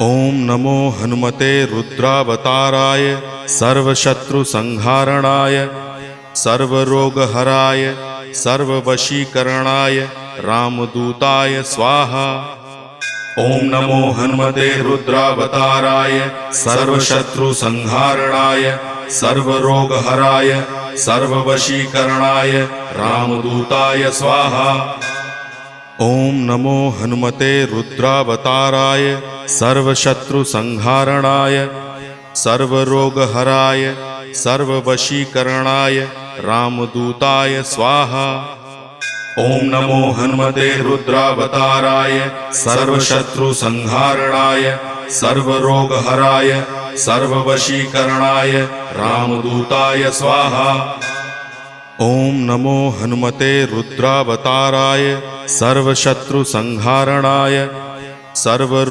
ओम नमो हनुमते रुद्रावताराय सर्वशत्रुसंहारणाय सर्वरोगहराय सर्ववशीकरणाय रामदूताय स्वाहा। ओम नमो हनुमते रुद्रावताराय सर्वशत्रुसंहारणाय सर्वरोगहराय सर्ववशीकरणाय रामदूताय स्वाहा। ओम नमो हनुमते रुद्रावताराय सर्वशत्रुसंहारणाय सर्वरोगहराय सर्ववशीकरणाय रामदूताय स्वाहा। ओम नमो हनुमते रुद्रावताराय सर्वशत्रुसंहारणाय सर्वरोगहराय सर्ववशीकरणाय रामदूताय स्वाहा। ओम नमो हनुमते रुद्रावताराय सर्वशत्रुसंहारणाय सर्व